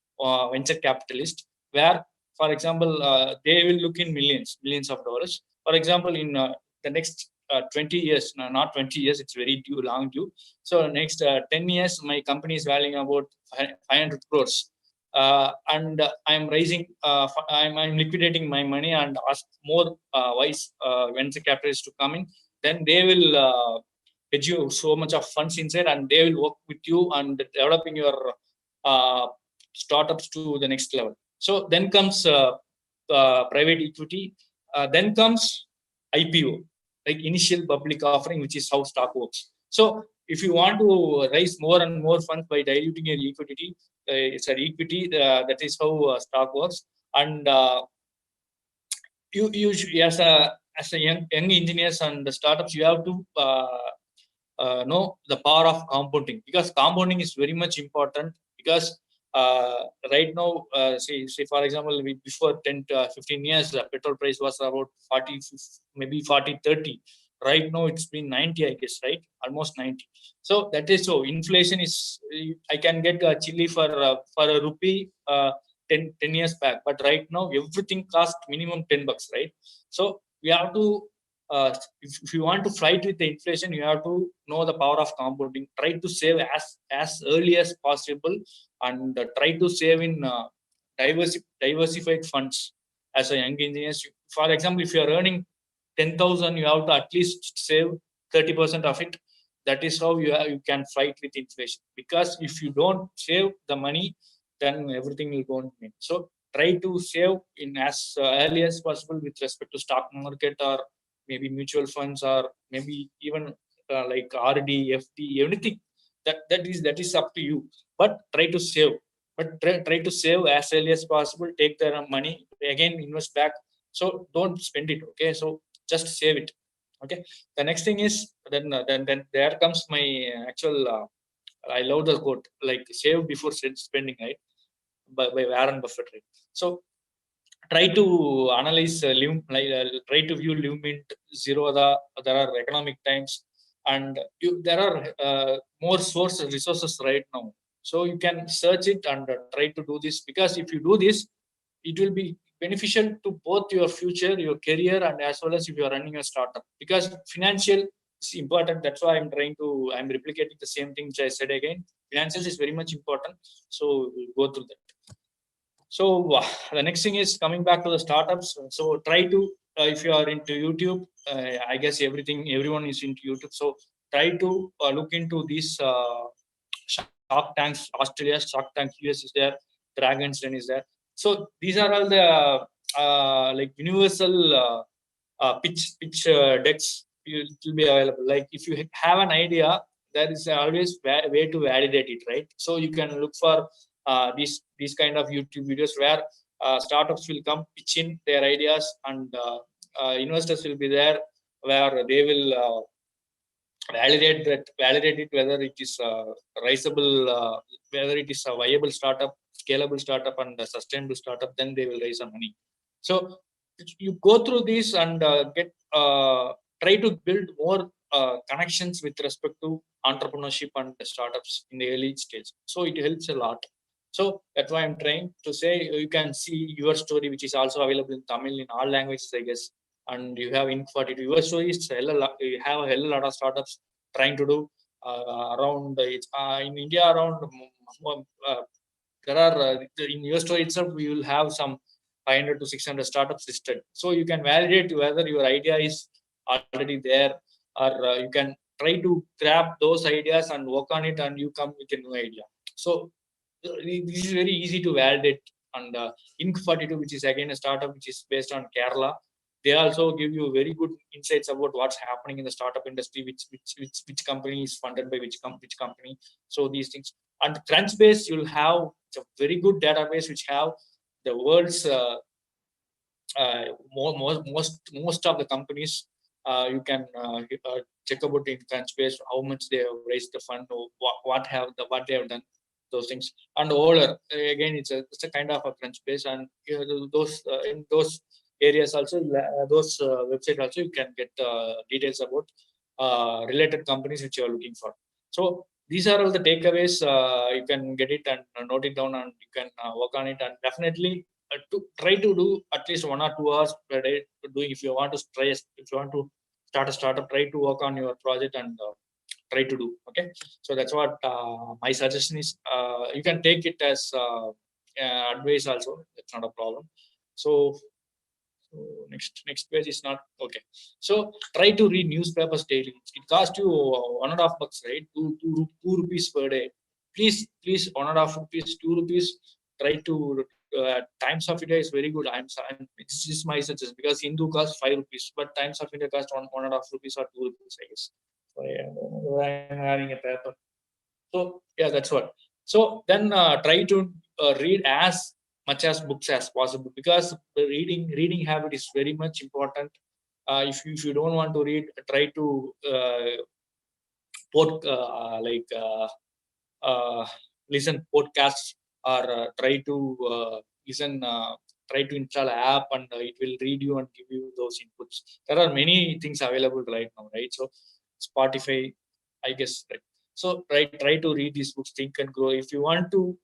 Speaker 5: venture capitalist, where, for example, they will look in millions of dollars. For example, in the next 20 years, no, not 20 years, it's very long due. So next 10 years, my company is valuing about 500 crores. And I'm raising, I'm liquidating my money and ask more wise venture capitalists to come in. Then they will get you so much of funds inside, and they will work with you and developing your
Speaker 6: startups to the next level. So then comes private equity, then comes IPO, like initial public offering, which is how stock works. So if you want to raise more and more funds by diluting your equity, that is how stock works. And you as a young engineers and the startups, you have to know the power of compounding, because compounding is very much important. Because right now, say for example, before 10 to 15 years, the petrol price was about 40, maybe 40, 30. Right now it's been 90, I guess, right? Almost 90. So that is so. Inflation is, I can get a chili for a rupee 10 years back, but right now everything costs minimum $10, right? So we have to, if you want to fight with the inflation, you have to know the power of compounding. Try to save as early as possible, and try to save in diversified funds as a young engineer. For example, if you are earning 10,000, you have to at least save 30% of it. That is how you can fight with inflation. Because if you don't save the money, then everything will go on. So try to save in as early as possible with respect to stock market, or maybe mutual funds, or maybe even like RD, FD, anything. That is up to you. But try to save. But try to save as early as possible. Take the money again, invest back. So don't spend it. Okay, so just save it. Okay. The next thing is then there comes my actual. I love the quote, like save before spending, right? By Warren Buffett, right? So try to analyze try to view live mint, Zerodha. There are economic times, and there are more resources right now. So you can search it and try to do this, because if you do this, it will be beneficial to both your future, your career, and as well as if you are running a startup. Because financial is important. That's why I'm replicating the same thing which I said again. Financials is very much important. So we'll go through that. So the next thing is coming back to the startups. So try to, if you are into YouTube, I guess everyone is into YouTube. So try to look into these Shark Tanks, Australia, Shark Tank US is there, Dragon's Den is there. So these are all the like universal pitch decks will be available. Like if you have an idea, there is always way to validate it, right? So you can look for these kind of YouTube videos where startups will come pitch in their ideas, and investors will be there where they will validate it, whether it is raisable, whether it is a viable startup, scalable startup, and a sustainable startup. Then they will raise some money. So you go through this and try to build more connections with respect to entrepreneurship and startups in the early stage. So it helps a lot. So that's why I'm trying to say, you can see your story, which is also available in Tamil, in all languages, I guess. And you have Inc42. Your story is you have a hell lot of startups trying to do around in India around. There are in your story itself, we will have some 500 to 600 startups listed. So you can validate whether your idea is already there, or you can try to grab those ideas and work on it, and you come with a new idea. So this is very easy to validate. And Inc42, which is again a startup which is based on Kerala, they also give you very good insights about what's happening in the startup industry, which company is funded by which company. So these things. And Crunchbase, you'll have a very good database which have the world's most of the companies. You can check about in Crunchbase how much they have raised the fund, or what they have done, those things. And older, again, it's a kind of a Crunchbase, and those in those areas also, those website also, you can get details about related companies which you are looking for. So these are all the takeaways. You can get it and note it down, and you can work on it. And definitely to try to do at least 1 or 2 hours per day to do. If you want to start a startup, try to work on your project and try to do. Okay, so that's what my suggestion is. You can take it as advice also. That's not a problem. So next page is not okay. So try to read newspapers daily. It costs you $1.5, right? Two rupees per day. please 1.5 rupees, 2 rupees, try to Times of India is very good. It's just my suggestion, because Hindu costs 5 rupees, but Times of India costs 1.5 rupees or 2 rupees, I guess. So yeah, I'm having a paper. So yeah, that's what. So then try to read as much as books as possible, because the reading habit is very much important. If you don't want to read, try to listen podcasts, or try to listen. Try to install an app, and it will read you and give you those inputs. There are many things available right now, right? So Spotify, I guess, right? So try to read these books, Think and Grow. If you want to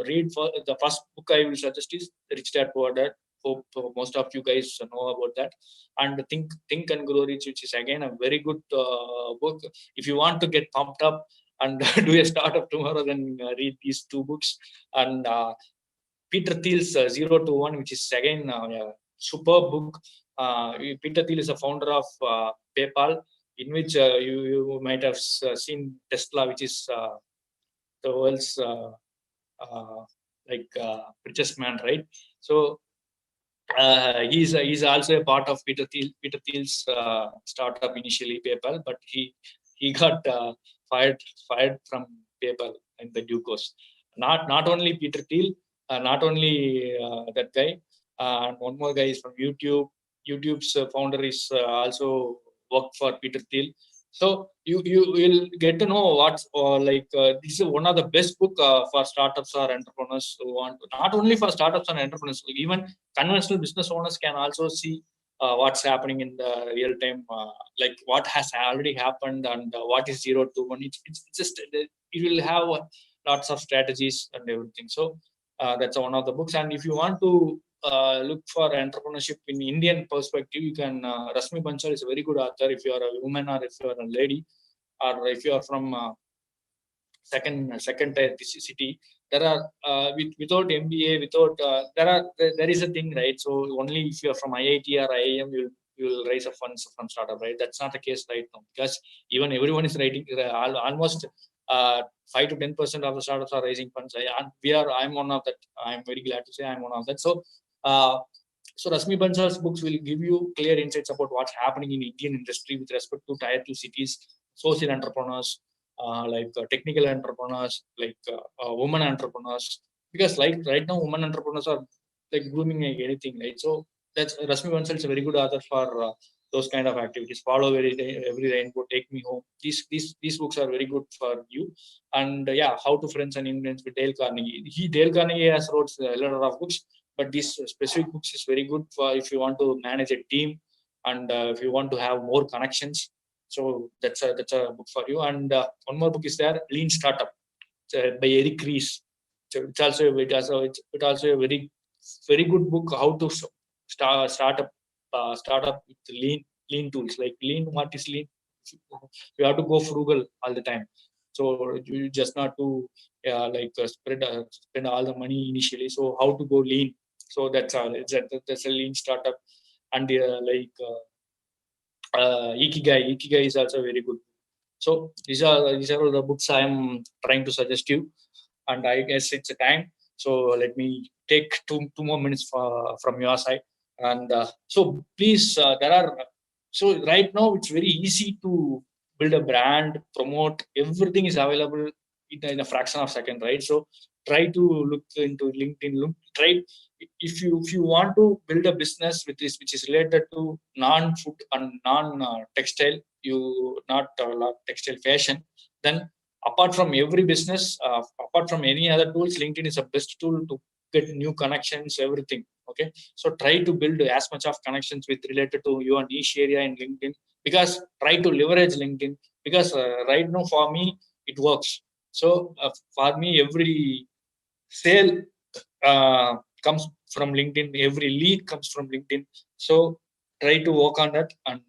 Speaker 6: read, for the first book I will suggest is Rich Dad Poor Dad. Hope most of you guys know about that. And Think and Grow Rich, which is again a very good book. If you want to get pumped up and do a startup tomorrow, then read these two books. And Peter Thiel's 0 to 1, which is again a superb book. Peter Thiel is the founder of PayPal, in which you might have seen Tesla, which is the world's richest man, right? So he's also a part of Peter Thiel's startup initially, PayPal, but he got fired from PayPal in the due course. Not only Peter Thiel, not only that guy, and one more guy is from YouTube. YouTube's founder is also worked for Peter Thiel. So you will get to know what's this is one of the best book for startups or entrepreneurs who want to, not only for startups and entrepreneurs, even conventional business owners can also see what's happening in the real time, like what has already happened, and what is 0 to 1. It's just it will have lots of strategies and everything. So that's one of the books. And if you want to look for entrepreneurship in Indian perspective, you can Rasmi Bansal is a very good author. If you are a woman, or if you are a lady, or if you are from second tier city, there are without MBA, without there is a thing, right? So only if you are from IIT or IIM, you will raise a funds from startup, right? That's not the case right now, because even everyone is writing almost 5 to 10% of the startups are raising funds. I'm one of that. I'm very glad to say I'm one of that. So so Rasmi Bansal's books will give you clear insights about what's happening in Indian industry with respect to tier 2 cities, social entrepreneurs, technical entrepreneurs, women entrepreneurs. Because like right now, women entrepreneurs are like blooming like anything, right? So that's Rasmi Bansal is a very good author for those kind of activities. Follow every rainbow, take me home. These books are very good for you. And yeah, How to Friends and Influence with Dale Carnegie. Dale Carnegie has wrote a lot of books, but this specific books is very good for if you want to manage a team, and if you want to have more connections. So that's a book for you. And one more book is there, Lean Startup, by Eric Ries. So it's also a very good book, how to start up with lean tools. Like lean, what is lean? You have to go frugal all the time. So you just not to spend all the money initially. So how to go lean? So that's a lean startup. And Ikigai is also very good. So these are all the books I am trying to suggest you, and I guess it's a time. So let me take two more minutes from your side. And so please, so right now it's very easy to build a brand, promote. Everything is available in a fraction of a second, right? So try to look into LinkedIn. Try if you want to build a business which is related to non-food and non-textile, not textile fashion, then apart from every business, apart from any other tools, LinkedIn is the best tool to get new connections, everything. Okay, so try to build as much of connections with related to your niche area in LinkedIn, because try to leverage LinkedIn, because right now for me it works. So for me, every sale comes from LinkedIn, every lead comes from LinkedIn. So try to work on that, and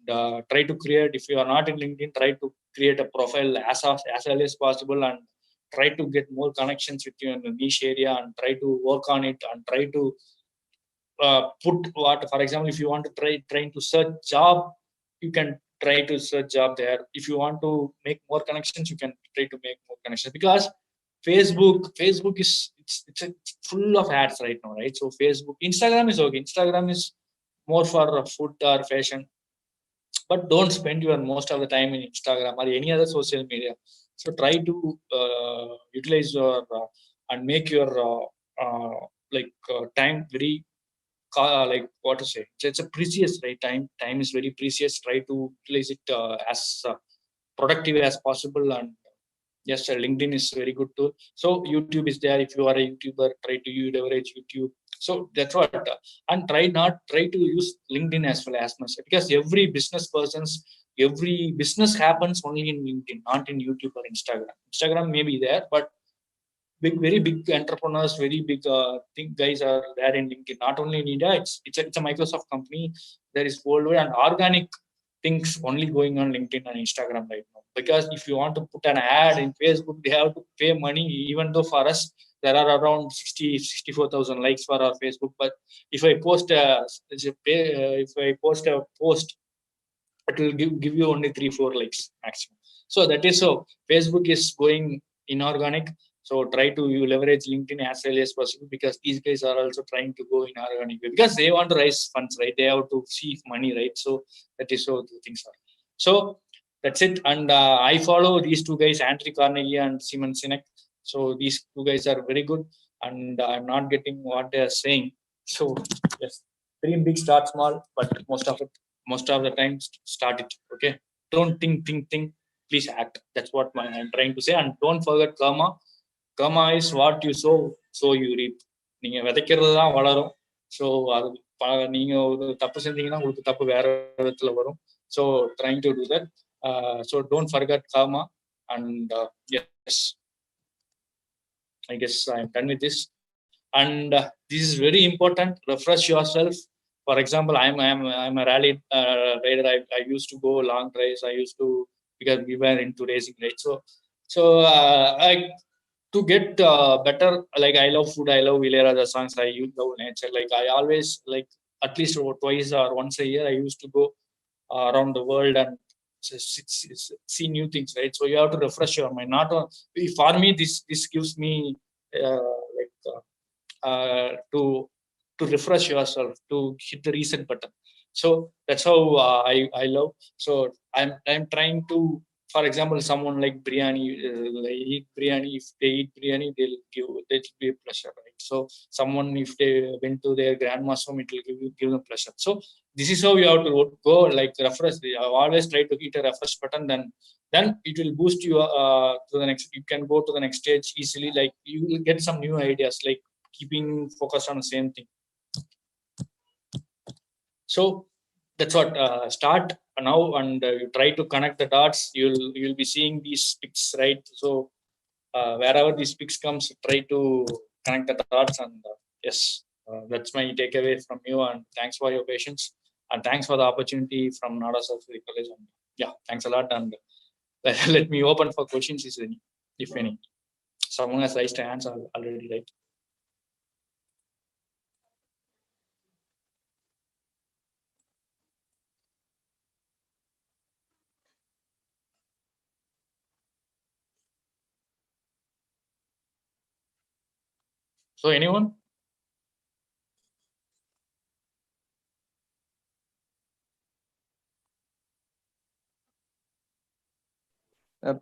Speaker 6: try to create, if you are not in LinkedIn, try to create a profile as early as possible, and try to get more connections with you in the niche area, and try to work on it, and try to put what, for example, if you want to trying to search job, you can try to search job there. If you want to make more connections, you can try to make more connections, because Facebook is it's full of ads right now, right? So Facebook, Instagram is okay. Instagram is more for food or fashion, but don't spend your most of the time in Instagram or any other social media. So try to utilize your and make your time very like what to say. It's a precious, right? Time is very precious. Try to utilize it as productive as possible. And yes, LinkedIn is very good tool. So YouTube is there. If you are a YouTuber, try to leverage YouTube. So that's what. And try to use LinkedIn as well as much, because every business happens only in LinkedIn, not in YouTube or Instagram. Instagram may be there, but very big entrepreneurs, very big guys are there in LinkedIn. Not only in India, it's a Microsoft company. There is worldwide and organic things only going on LinkedIn and Instagram right now. Because if you want to put an ad in Facebook, they have to pay money. Even though for us there are around 64,000 likes for our Facebook, but if I post a post, it will give you only 3-4 likes maximum. So that is so Facebook is going inorganic. So try to leverage LinkedIn as well as possible, because these guys are also trying to go in organic way, because they want to raise funds, right? They have to see money, right? So that is how the things are. So that's it. And I follow these two guys, Andrew Carnegie and Simon Sinek. So these two guys are very good, and I'm not getting what they are saying. So yes, dream big, start small, but most of the time start it. Okay, don't think, please act. That's what I'm trying to say. And don't forget karma is what you sow, so you reap. நீங்க விதைக்கிறது தான் வளரும். So அது நீங்க ஒரு தப்பு செஞ்சீங்கன்னா உங்களுக்கு தப்பு வேற விதத்துல வரும். So trying to do that. So don't forget karma. And yes, I guess I'm done with this. And this is very important. Refresh yourself. For example, I'm a rally rider. I used to go long drives. I used to, because we were into racing, right? So to get better, like I love food, I love Ilayaraja songs, I love nature. Like I always, like at least twice or once a year, I used to go around the world and see new things, right? So you have to refresh your mind. Not for me, this gives me to refresh yourself, to hit the reset button. So that's how I love. So I'm trying to, for example, someone like biryani, they eat biryani. If they eat biryani, that will be a pleasure, right? So someone, if they went to their grandma's home, it will give them pleasure. So this is how you have to go, like refresh. I always try to hit a refresh button, then it will boost you to the next. You can go to the next stage easily. Like you will get some new ideas, like keeping focused on the same thing. So that's what. Start now, and you try to connect the dots. You'll be seeing these pics, right? So wherever these pics comes, try to connect the dots. And yes, that's my takeaway from you. And thanks for your patience, and thanks for the opportunity from Nadar Saraswathi College. And yeah, thanks a lot. And let me open for questions, if any. Someone has raised their hands already, right? So anyone?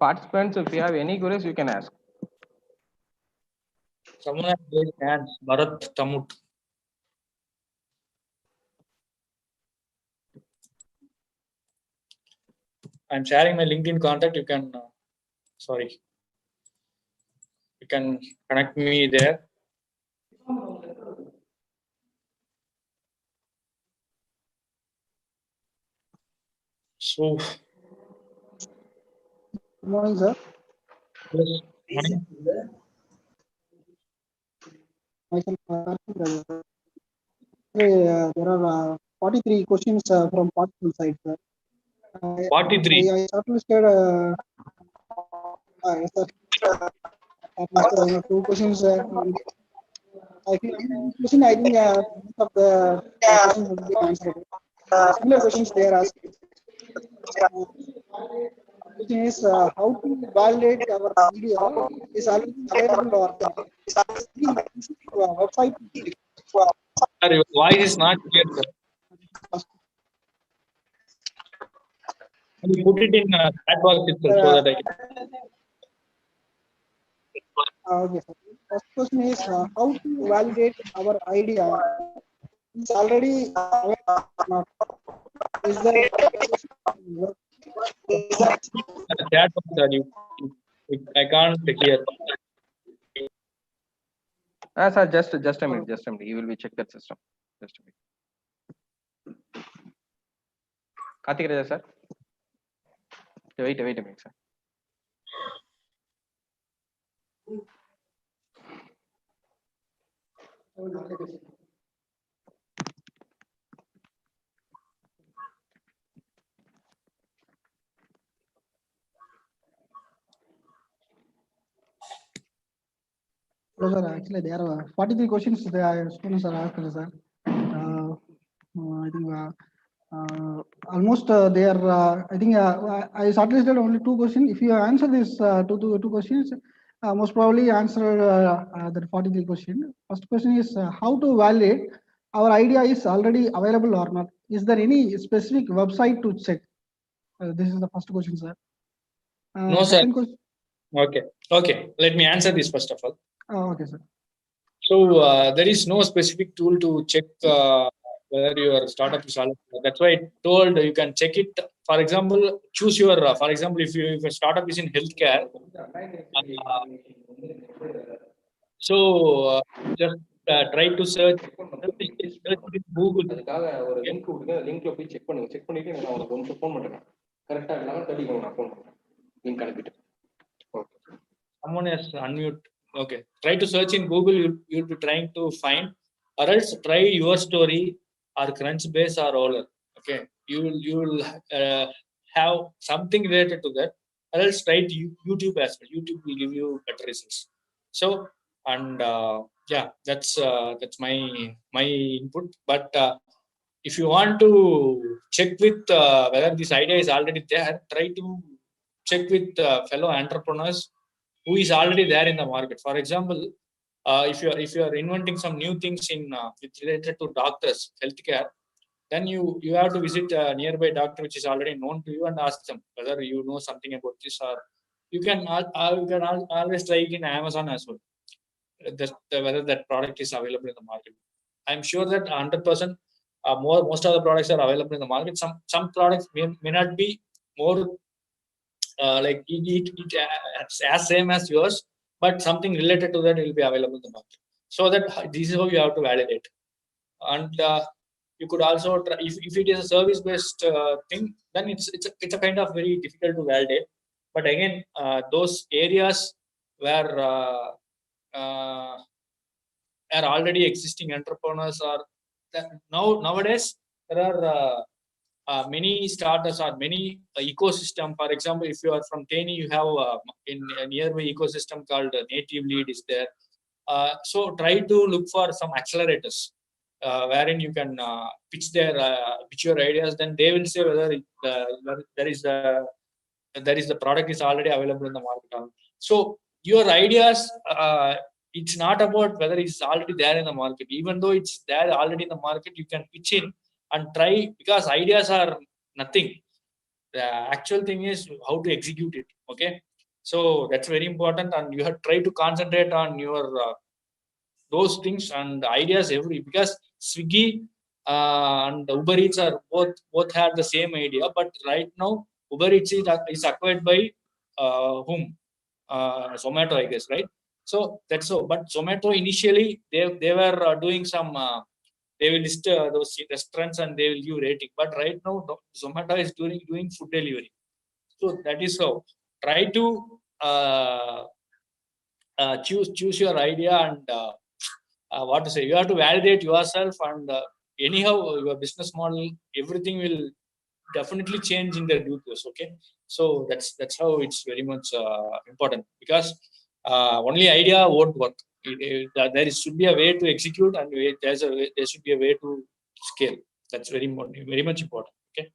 Speaker 2: Participants, if you have any queries, you can ask.
Speaker 6: Someone has raised hands. Bharat Tamut. I'm sharing my LinkedIn contact. You can, you can connect me there. So,
Speaker 7: good morning, sir.
Speaker 6: yes, morning.
Speaker 7: Myself, there are 43 questions from participant side, sir.
Speaker 6: 43.
Speaker 7: I shortlisted yes, sir. Two questions. I think most of the questions will be answered. Similar questions they are asked. question is how to validate our idea is already available or not. Website.
Speaker 6: Sir, your voice is not clear, sir. Can you put it in chat box itself so that I can.
Speaker 7: Okay, sir. First question is how to validate our idea is already available or not. Is there
Speaker 6: Chat box, sir. I can't hear.
Speaker 2: Sir, just a minute, He will be check that system. Just a minute. Karthik Raja, sir. Wait a minute, sir.
Speaker 7: Hello, sir. Actually, there are 43 questions the students are asking, sir. I think almost they are. I think I shortlisted only 2 questions. If you answer this two questions, most probably answer the 43 question. First question is how to validate our idea is already available or not. Is there any specific website to check? This is the first question, sir.
Speaker 6: No, sir.
Speaker 7: Question.
Speaker 6: Okay. Let me answer this first of all.
Speaker 7: Okay, sir.
Speaker 6: So there is no specific tool to check whether your startup is already. That's why I told you can check it. For example, choose your. For example, if your startup is in healthcare, so just try to search in Google.
Speaker 2: லிங்க்ல போய் check பண்ணுங்க. Check பண்ணிட்டு நான் உங்களுக்கு கொஞ்சம் phone பண்றேன். கரெக்ட்டா 11:30 நான் ஃபோன் பண்றேன். லிங்க் அனுப்பிட்டு. Okay.
Speaker 6: Someone has unmute. Okay. Try to search in Google. You'll be trying to find, or else try your story or Crunchbase or Roller. Okay. You will have something related to that. Or else try YouTube as well. YouTube will give you better results. So and yeah, that's my input. But if you want to check with whether this idea is already there, try to check with fellow entrepreneurs who is already there in the market. For example, if you are inventing some new things in with related to doctors, healthcare, then you have to visit a nearby doctor which is already known to you and ask them whether you know something about this, or you can always try it in Amazon as well. Whether that product is available in the market. I'm sure that 100% most of the products are available in the market. Some products may not be more like it as same as yours, but something related to that will be available in the market. So that this is how you have to validate. And you could also try, if it is a service based thing, then it's a kind of very difficult to validate. But again, those areas where are already existing entrepreneurs are nowadays there are many startups or many ecosystem. For example, if you are from Theni, you have in a nearby ecosystem called Native Lead is there. So try to look for some accelerators wherein you can pitch your ideas. Then they will say whether there is the product is already available in the market. So your ideas, it's not about whether it's already there in the market. Even though it's there already in the market, you can pitch in and try, because ideas are nothing. The actual thing is how to execute it. Okay, so that's very important, and you have to try to concentrate on your those things and ideas because Swiggy and Uber Eats are both had the same idea, but right now Uber Eats is acquired by whom? Zomato, I guess, right? So that's so. But Zomato initially they were doing some. They will list those restaurants and they will give rating. But right now Zomato is doing food delivery. So that is how. Try to choose your idea and what to say. You have to validate yourself, and anyhow your business model, everything will definitely change in the due course. Okay, so that's how it's very much important, because only idea won't work. There should be a way to execute, and there should be a way to scale. That's very much important. Okay,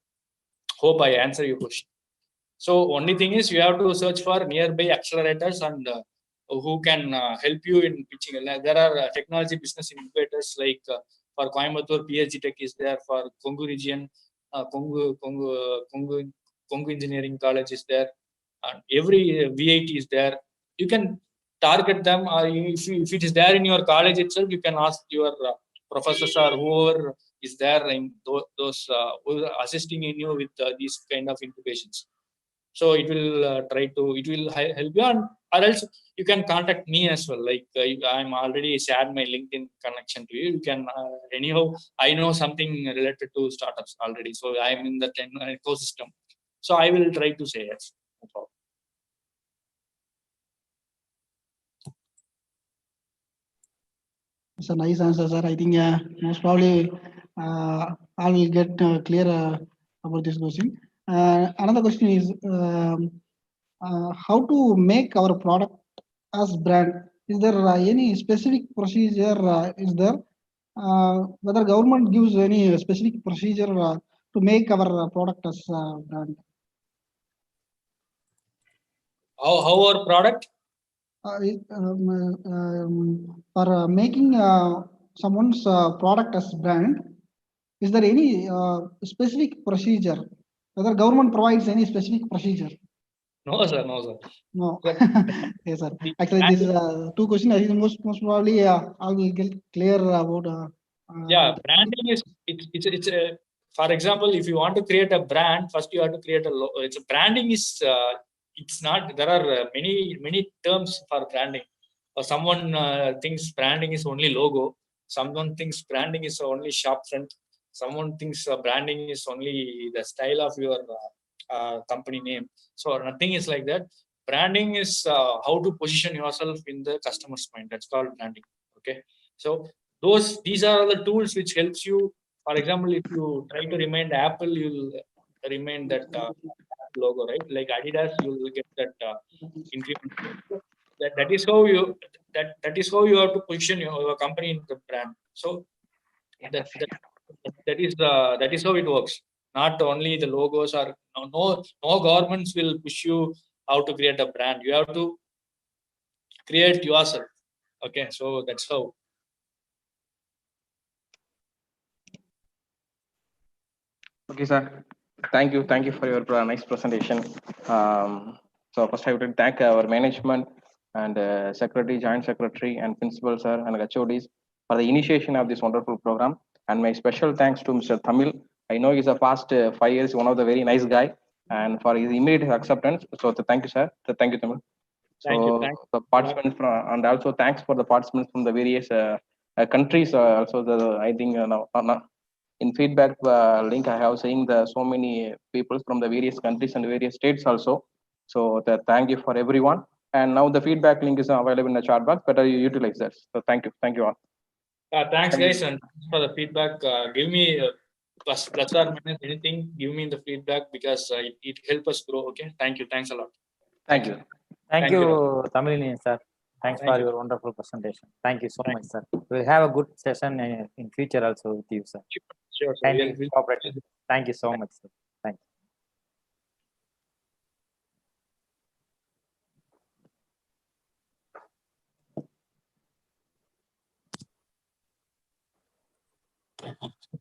Speaker 6: hope I answer your question. So only thing is you have to search for nearby accelerators and who can help you in pitching. There are technology business incubators like for Coimbatore, PhD Tech is there. For Kongu region, Kongu Engineering College is there. And every VIT is there. You can target them, or if it is there in your college itself, you can ask your professors or whoever is there in those who are assisting in you with these kind of incubations. So it will it will help you, or else you can contact me as well. Like I'm already shared my LinkedIn connection to you. You can anyhow, I know something related to startups already, so I'm in the ecosystem. So I will try to say yes. No problem.
Speaker 7: It's a nice answer, sir. I think most probably I will get clear about this question. Another question is how to make our product as brand. Is there any specific procedure? Is there whether government gives any specific procedure to make our product as brand?
Speaker 6: How our product?
Speaker 7: For making someone's product as brand, is there any specific procedure? Whether government provides any specific procedure?
Speaker 6: No, sir. No, sir.
Speaker 7: No.
Speaker 6: But
Speaker 7: Yes, sir. Actually, these two questions, I think most probably I will get clear about.
Speaker 6: Yeah, branding is it's a, for example, if you want to create a brand, first you have to create a it's a branding is it's not, there are many terms for branding. Someone thinks branding is only logo, someone thinks branding is only shop front, someone thinks branding is only the style of your company name. So nothing is like that. Branding is how to position yourself in the customer's mind. That's called branding. Okay, so these are the tools which helps you. For example, if you try to remind Apple, you'll remind that logo, right? Like Adidas, you will get that increment. That is how you that is how you have to position your company in the brand. So that is how it works. Not only the logos, or no governments will push you how to create a brand. You have to create yourself. Okay, so that's how.
Speaker 2: Okay, sir. Thank you for your nice presentation. So first I would thank our management and secretary, joint secretary, and principal sir and HODs for the initiation of this wonderful program. And my special thanks to Mr. Tamil. I know he's a past 5 years one of the very nice guy, and for his immediate acceptance. So thank you, sir. So thank you, Tamil.
Speaker 6: Thank you.
Speaker 2: So
Speaker 6: Thank
Speaker 2: the participants from, and also thanks for the participants from the various countries. Also the I think in feedback link I have seen the so many people from the various countries and various states also. So thank you for everyone. And now the feedback link is available in the chat box. Better you utilize that. So thank you all.
Speaker 6: Thanks,
Speaker 2: Thank you.
Speaker 6: guys, and for the feedback. Give me plus or minus anything. Give me the feedback because it helps us grow. Okay. Thank you. Thanks a lot.
Speaker 2: Thank you.
Speaker 4: Thank
Speaker 6: Thank you.
Speaker 4: you, Tamizhinian sir. Thanks
Speaker 6: Thank
Speaker 4: for
Speaker 6: you.
Speaker 4: your wonderful presentation. Thank you so much, sir. We'll have a good session in future also with you, sir.
Speaker 6: Sure. So
Speaker 4: Kindly cooperate. Thank you so much, sir. Thank you.